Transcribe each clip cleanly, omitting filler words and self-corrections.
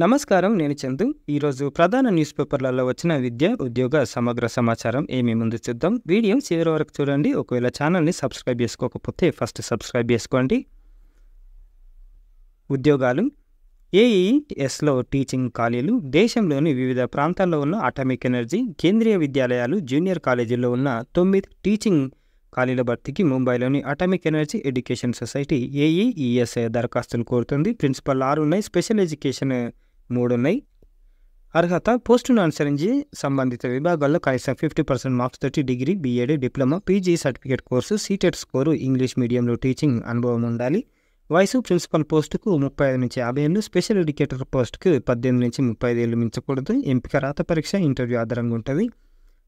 నమస్కారం. నేను చందు. ఈరోజు ప్రధాన న్యూస్ పేపర్లలో వచ్చిన విద్య, ఉద్యోగ సమగ్ర సమాచారం ఏమేముందో చూద్దాం. వీడియో చివరి వరకు చూడండి. ఒకవేళ ఛానల్ని సబ్స్క్రైబ్ చేసుకోకపోతే ఫస్ట్ సబ్స్క్రైబ్ చేసుకోండి. ఉద్యోగాలు ఏఈఎస్లో టీచింగ్ ఖాళీలు. దేశంలోని వివిధ ప్రాంతాల్లో ఉన్న అటామిక్ ఎనర్జీ, కేంద్రీయ విద్యాలయాలు, జూనియర్ కాలేజీల్లో ఉన్న 9 టీచింగ్ ఖాళీల భర్తీకి ముంబైలోని అటామిక్ ఎనర్జీ ఎడ్యుకేషన్ సొసైటీ ఏఈఈఎస్ దరఖాస్తులు కోరుతుంది. ప్రిన్సిపల్ 6 ఉన్నాయి, స్పెషల్ ఎడ్యుకేషన్ 3 ఉన్నాయి. అర్హత పోస్టును అనుసరించి సంబంధిత విభాగాల్లో కనీసం 50% మార్క్స్ తోటి degree, BEd, diploma, PG certificate course, CTET score, English మీడియంలో టీచింగ్ అనుభవం ఉండాలి. వయసు ప్రిన్సిపల్ పోస్టుకు 35 నుంచి 50 ఏళ్ళు, స్పెషల్ ఎడ్యుకేటర్ పోస్టుకు 18 నుంచి 35 ఏళ్ళు మించకూడదు. ఎంపిక రాత పరీక్ష, ఇంటర్వ్యూ ఆధారంగా ఉంటుంది.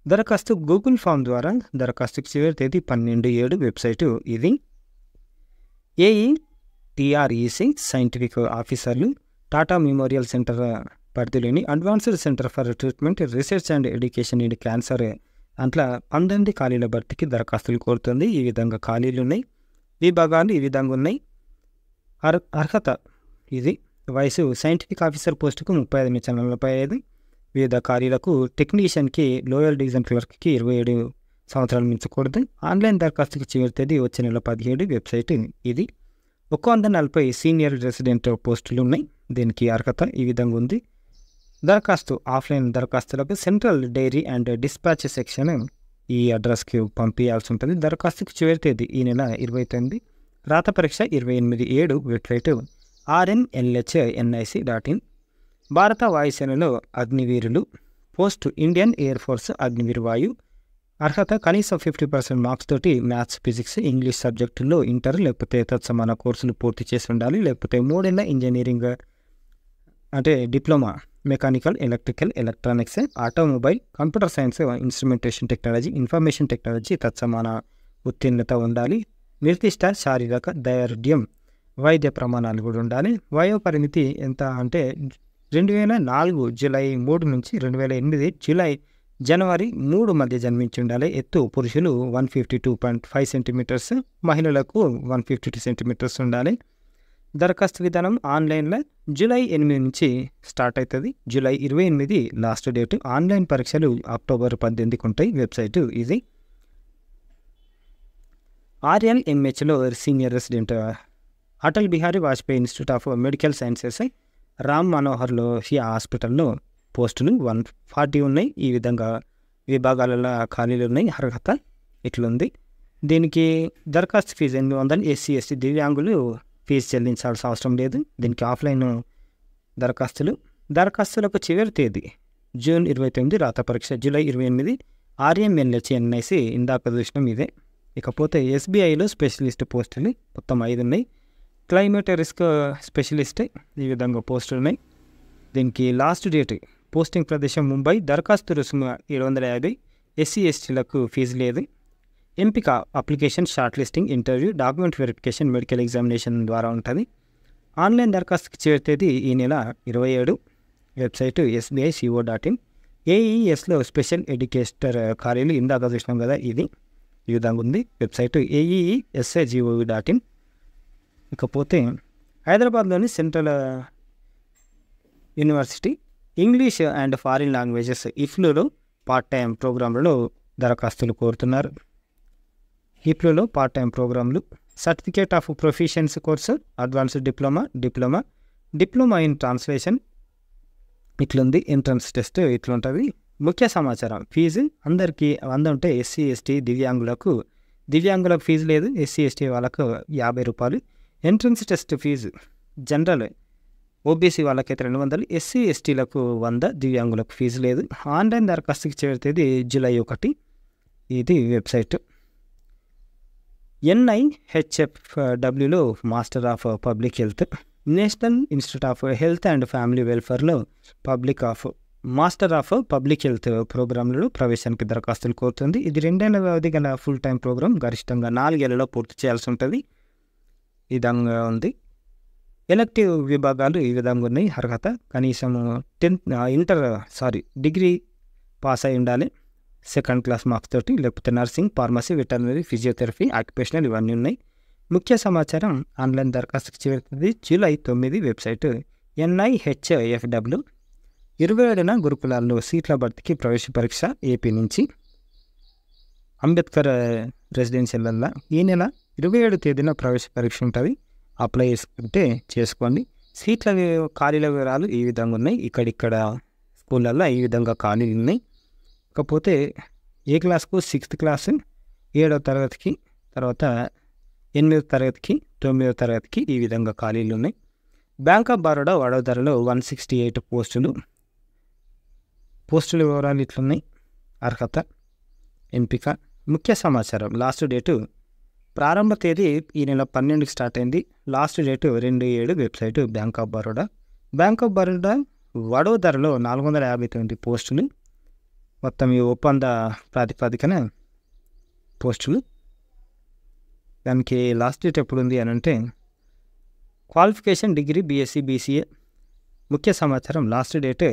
దరఖాస్తు గూగుల్ ఫామ్ ద్వారా. దరఖాస్తుకు చివరి తేదీ 12/7 వెబ్సైటు ఇది. ఏఈటీఆర్ఈసి సైంటిఫిక్ ఆఫీసర్లు టాటా మెమోరియల్ సెంటర్ పరిధిలోని advanced centre for treatment, research and education in cancer అట్లా 19 ఖాళీల భర్తీకి దరఖాస్తులు కోరుతుంది. ఈ విధంగా ఖాళీలు ఉన్నాయి. విభాగాలు ఈ విధంగా ఉన్నాయి. అర్హత ఇది. వయసు సైంటిఫిక్ ఆఫీసర్ పోస్టుకు 35 నుంచి 45. వివిధ ఖాళీలకు టెక్నీషియన్కి, లోయర్ డివిజన్ క్లర్క్కి 27 సంవత్సరాలు మించకూడదు. ఆన్లైన్ దరఖాస్తుకి చివరి తేదీ వచ్చే నెల 17 వెబ్సైట్ ఇది. 140 సీనియర్ రెసిడెంట్ పోస్టులు ఉన్నాయి. దీనికి అర్హత ఈ విధంగా ఉంది. దరఖాస్తు ఆఫ్లైన్ దరఖాస్తులకు central diary and dispatch section ఈ అడ్రస్కి పంపించాల్సి ఉంటుంది. దరఖాస్తుకు చివరి తేదీ ఈ నెల 29. రాత పరీక్ష 28/7 వెబ్సైట్ rnlhnic.in. భారత వాయుసేనలో అగ్నివీరులు post Indian Air Force Agniveer Vayu. అర్హత కనీసం 50% మార్క్స్ తోటి మ్యాథ్స్, ఫిజిక్స్, ఇంగ్లీష్ సబ్జెక్టుల్లో ఇంటర్ లేకపోతే తత్సమాన కోర్సులు పూర్తి చేసి ఉండాలి. లేకపోతే 3 ఏళ్ల ఇంజనీరింగ్ అంటే diploma mechanical, electrical, electronics, automobile, computer science, instrumentation technology, information technology తత్సమాన ఉత్తీర్ణత ఉండాలి. నిర్దిష్ట శారీరక దైర్ఘ్యం, వైద్య ప్రమాణాలు కూడా ఉండాలి. వయో పరిమితి ఎంత అంటే 2004 జూలై 3 నుంచి 2008 జనవరి 3 మధ్య జన్మించి ఉండాలి. ఎత్తు పురుషులు 152.5 సెంటీమీటర్స్, మహిళలకు 152 సెంటీమీటర్స్ ఉండాలి. దరఖాస్తు విధానం ఆన్లైన్లో జూలై 8 నుంచి స్టార్ట్ అవుతుంది. July 28 last date. ఆన్లైన్ పరీక్షలు అక్టోబర్ 18కి ఉంటాయి. వెబ్సైటు ఇది. ఆర్ఎల్ఎంహెచ్లో senior resident Atal Bihari Vajpayee Institute of Medical Sciences Ram Manohar Lohia హాస్పిటల్లో పోస్టులు 140 ఉన్నాయి. ఈ విధంగా విభాగాలలో ఖాళీలు ఉన్నాయి. అర్హత ఇట్లుంది. దీనికి దరఖాస్తు ఫీజు 800. ఎస్సీ, ఎస్టీ, దివ్యాంగులు ఫీజు చెల్లించాల్సిన అవసరం లేదు. దీనికి ఆఫ్లైన్ దరఖాస్తులకు చివరి తేదీ జూన్ 29. రాత పరీక్ష జూలై 28. rmlhnic ఇందాక చూసినాం ఇదే. ఇకపోతే ఎస్బీఐలో స్పెషలిస్ట్ పోస్టులు మొత్తం 5 ఉన్నాయి. క్లైమేట్ రిస్క్ స్పెషలిస్ట్ ఈ విధంగా పోస్టులు ఉన్నాయి. దీనికి లాస్ట్ డేట్ పోస్టింగ్ ప్రదేశం ముంబై. దరఖాస్తు రుసుము 750. ఎస్సీ, ఎస్టీలకు ఫీజు లేదు. ఎంపిక application, short listing, interview, document verification, medical examination ద్వారా ఉంటుంది. ఆన్లైన్ దరఖాస్తుకి చివరి తేదీ ఈ నెల 27. Website sbi.co.in. ఏఈఎస్లో స్పెషల్ ఎడ్యుకేటర్ ఖాళీలు ఇందాక చూసినాం కదా, ఇది ఈ విధంగా ఉంది. Website aeesgov.in. ఇకపోతే హైదరాబాద్లోని Central University English and Foreign Languages ఇఫ్లూలో పార్ట్ టైం ప్రోగ్రాంలలో దరఖాస్తులు కోరుతున్నారు. ఇఫ్లూలో పార్ట్ టైం ప్రోగ్రాంలు certificate of proficiency course, advanced diploma in translation ఇట్లుంది. ఎంట్రన్స్ టెస్ట్ ఇట్లుంటుంది. ముఖ్య సమాచారం. ఫీజు అందరికీ 100 ఉంటే ఎస్సీ, ఎస్టీ, దివ్యాంగులకు ఫీజు లేదు. ఎస్సీ, ఎస్టీ వాళ్ళకు 50 రూపాయలు. Entrance test fee general OBC వాళ్ళకైతే 200, ఎస్సీ, ఎస్టీలకు 100, దివ్యాంగులకు ఫీజు లేదు. ఆన్లైన్ దరఖాస్తుకి చివరి తేదీ జూలై 1. ఇది వెబ్సైట్. NIHFWలో Master of Public Health, National Institute of Health and Family వెల్ఫేర్లో మాస్టర్ ఆఫ్ పబ్లిక్ హెల్త్ ప్రోగ్రాంలలో ప్రవేశానికి దరఖాస్తులు కోరుతుంది. ఇది 2 ఏళ్ల వ్యవధి గల ఫుల్ టైం ప్రోగ్రాం. గరిష్టంగా 4 ఏళ్లలో పూర్తి చేయాల్సి ఉంటుంది. ఈ విధంగా ఉంది. ఎలక్టివ్ విభాగాలు ఈ విధంగా ఉన్నాయి. అర్హత కనీసం డిగ్రీ పాస్ అయి ఉండాలి. 2nd క్లాస్ మార్క్స్ తోటి. లేకపోతే nursing, pharmacy, veterinary, physiotherapy, occupational ఇవన్నీ ఉన్నాయి. ముఖ్య సమాచారం. ఆన్లైన్ దరఖాస్తుకి చివరి తేదీ జూలై 9. వెబ్సైట్ NIHFW 27న గురుకులాల్లో సీట్ల భర్తీకి ప్రవేశ పరీక్ష ఏపీ నుంచి. అంబేద్కర్ రెసిడెన్షియల్ల ఈ నెల 27 తేదీన ప్రవేశ పరీక్ష ఉంటుంది. అప్లై చేసుకుంటే చేసుకోండి. సీట్ల ఖాళీల వివరాలు ఈ విధంగా ఉన్నాయి. ఇక్కడ స్కూళ్ళల్లో ఈ విధంగా ఖాళీలు ఉన్నాయి. కాకపోతే ఏ క్లాస్కు 6th క్లాసు, 7వ తరగతికి, తర్వాత 8వ తరగతికి, 9వ తరగతికి ఈ విధంగా ఖాళీలు ఉన్నాయి. బ్యాంక్ ఆఫ్ బరోడా వడోదరలో 168 పోస్టుల వివరాలు ఇట్లున్నాయి. అర్హత, ఎంపిక, ముఖ్య సమాచారం. లాస్ట్ డేటు ప్రారంభ తేదీ ఈ నెల 12కి స్టార్ట్ అయింది. Last date 2/7. Website bank of Baroda. Bank of Baroda వడోదరలో 459 పోస్టులు. మొత్తం ఈ ఒప్పంద ప్రాతిపదికన పోస్టులు. దానికి లాస్ట్ డేట్ ఎప్పుడు ఉంది అని అంటే క్వాలిఫికేషన్ డిగ్రీ BSc BCA. ముఖ్య సమాచారం. Last date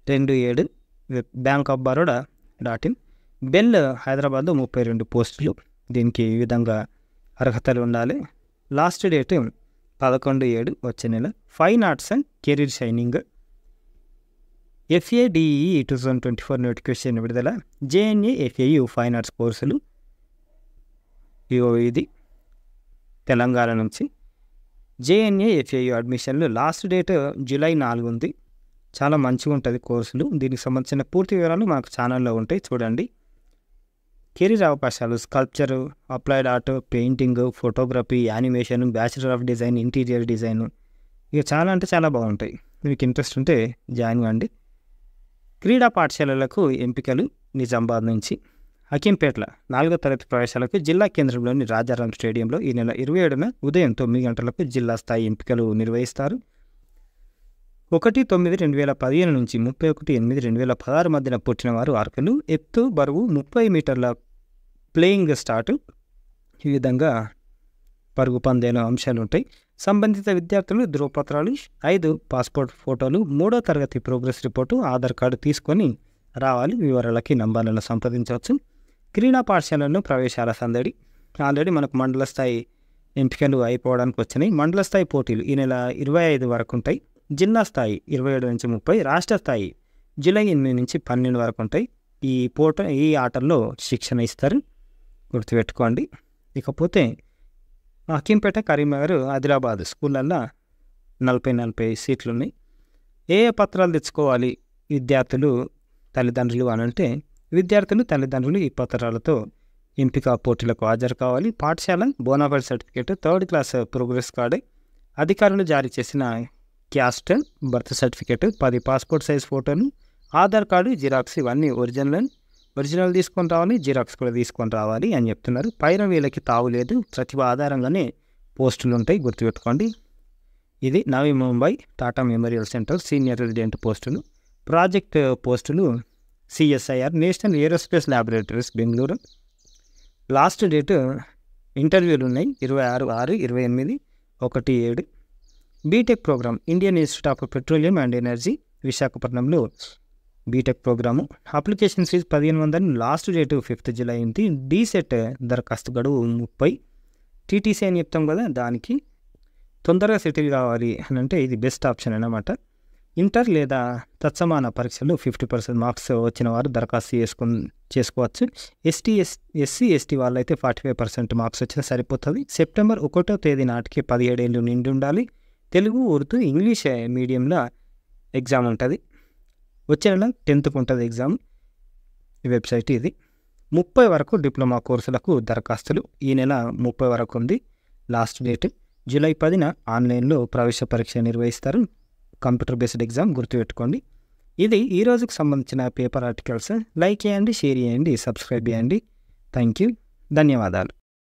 2/7. Bank of Baroda .in. Bell హైదరాబాద్లో 32 పోస్టులు. దీనికి ఈ విధంగా అర్హతలు ఉండాలి. లాస్ట్ డేట్ 11/7 వచ్చే నెల. Fine arts and career shining FADEE 2024 notification విడుదల. JNA FAU ఫైన్ ఆర్ట్స్ కోర్సులు. ఇది తెలంగాణ నుంచి. JNA FAU అడ్మిషన్లు లాస్ట్ డేట్ జూలై 4 ఉంది. చాలా మంచిగా ఉంటుంది కోర్సులు. దీనికి సంబంధించిన పూర్తి వివరాలు మనకు ఛానల్లో ఉంటాయి, చూడండి. కెరీర్ అవకాశాలు: sculpture, applied art, painting, photography, animation, bachelor of design, interior design. ఇక చాలా అంటే చాలా బాగుంటాయి. మీకు ఇంట్రెస్ట్ ఉంటే జాయిన్ కాండి. క్రీడా పాఠశాలలకు ఎంపికలు. నిజామాబాద్ నుంచి. హకీంపేట్ల 4వ తరగతి ప్రవేశాలకు జిల్లా కేంద్రంలోని రాజారాం స్టేడియంలో ఈ నెల 27న ఉదయం 9 గంటలకు జిల్లా స్థాయి ఎంపికలు నిర్వహిస్తారు. 1/9/2015 నుంచి 31/8/2016 మధ్యన పుట్టిన వారు అర్హులు. ఎత్తు, బరువు 30 మీటర్ల ప్లేయింగ్ స్టార్ట్. ఈ విధంగా పరుగు పందేలు అంశాలు ఉంటాయి. సంబంధిత విద్యార్థులు ధృవపత్రాలు, 5 పాస్పోర్ట్ ఫోటోలు, 3వ తరగతి ప్రోగ్రెస్ రిపోర్టు, ఆధార్ కార్డు తీసుకొని రావాలి. వివరాలకి నంబర్లను సంప్రదించవచ్చు. క్రీడా పాఠశాలలో ప్రవేశాల సందడి. ఆల్రెడీ మనకు మండల స్థాయి ఎంపికలు అయిపోవడానికి వచ్చినాయి. మండల స్థాయి పోటీలు ఈ నెల 25 వరకు ఉంటాయి. జిల్లా స్థాయి 27 నుంచి 30, రాష్ట్ర స్థాయి జూలై 8 నుంచి 12 వరకు ఉంటాయి. ఈ ఆటల్లో శిక్షణ ఇస్తారు, గుర్తుపెట్టుకోండి. ఇకపోతే హకీంపేట, కరీంనగర్, ఆదిలాబాద్ స్కూళ్ళల్లో 40 సీట్లు ఉన్నాయి. ఏ పత్రాలు తెచ్చుకోవాలి విద్యార్థులు, తల్లిదండ్రులు అని అంటే విద్యార్థులు, తల్లిదండ్రులు ఈ పత్రాలతో ఎంపిక పోటీలకు హాజరు కావాలి. పాఠశాల bonafide certificate, 3rd class progress card, అధికారులు జారీ చేసిన caste birth certificate, 10 passport size ఫోటోలు, ఆధార్ కార్డు జిరాక్స్, ఇవన్నీ ఒరిజినల్ తీసుకొని రావాలి, జిరాక్స్ కూడా తీసుకొని రావాలి అని చెప్తున్నారు. పైన వీళ్ళకి తావు లేదు, ప్రతిభ ఆధారంగానే పోస్టులు ఉంటాయి, గుర్తుపెట్టుకోండి. ఇది Navi Mumbai Tata Memorial Centre senior resident పోస్టులు. ప్రాజెక్ట్ పోస్టులు CSIR National Aerospace Laboratories Bengaluru. Last date ఇంటర్వ్యూలు ఉన్నాయి 26/6/28, 1/7. BTech program Indian Institute of Petroleum and Energy విశాఖపట్నంలో BTech program. Application fee 1500. Last date 5th July ఉంది. డీసెట్ దరఖాస్తు గడువు 30. TTC అని చెప్తాం కదా, దానికి తొందరగా సెటిల్ కావాలి అని అంటే ఇది బెస్ట్ ఆప్షన్ అన్నమాట. ఇంటర్ లేదా తత్సమాన పరీక్షలు 50% మార్క్స్ వచ్చిన వారు దరఖాస్తు చేసుకోవచ్చు. SC ST వాళ్ళైతే 45% మార్క్స్ వచ్చినా సరిపోతుంది. సెప్టెంబర్ 1వ తేదీ నాటికి 17 ఏళ్ళు నిండి ఉండాలి. తెలుగు, ఉర్దూ, ఇంగ్లీష్ మీడియంలో ఎగ్జామ్ ఉంటుంది. వచ్చే నెల 10th ఉంటుంది ఎగ్జామ్. ఈ వెబ్సైట్ ఇది. 30 వరకు డిప్లొమా కోర్సులకు దరఖాస్తులు ఈ నెల 30 వరకు ఉంది. లాస్ట్ డేట్ జూలై 10న ఆన్లైన్లో ప్రవేశ పరీక్ష నిర్వహిస్తారు. కంప్యూటర్ బేస్డ్ ఎగ్జామ్, గుర్తుపెట్టుకోండి. ఇది ఈ రోజుకు సంబంధించిన పేపర్ ఆర్టికల్స్. లైక్ చేయండి, షేర్ చేయండి, సబ్స్క్రైబ్ చేయండి. థ్యాంక్ యూ, ధన్యవాదాలు.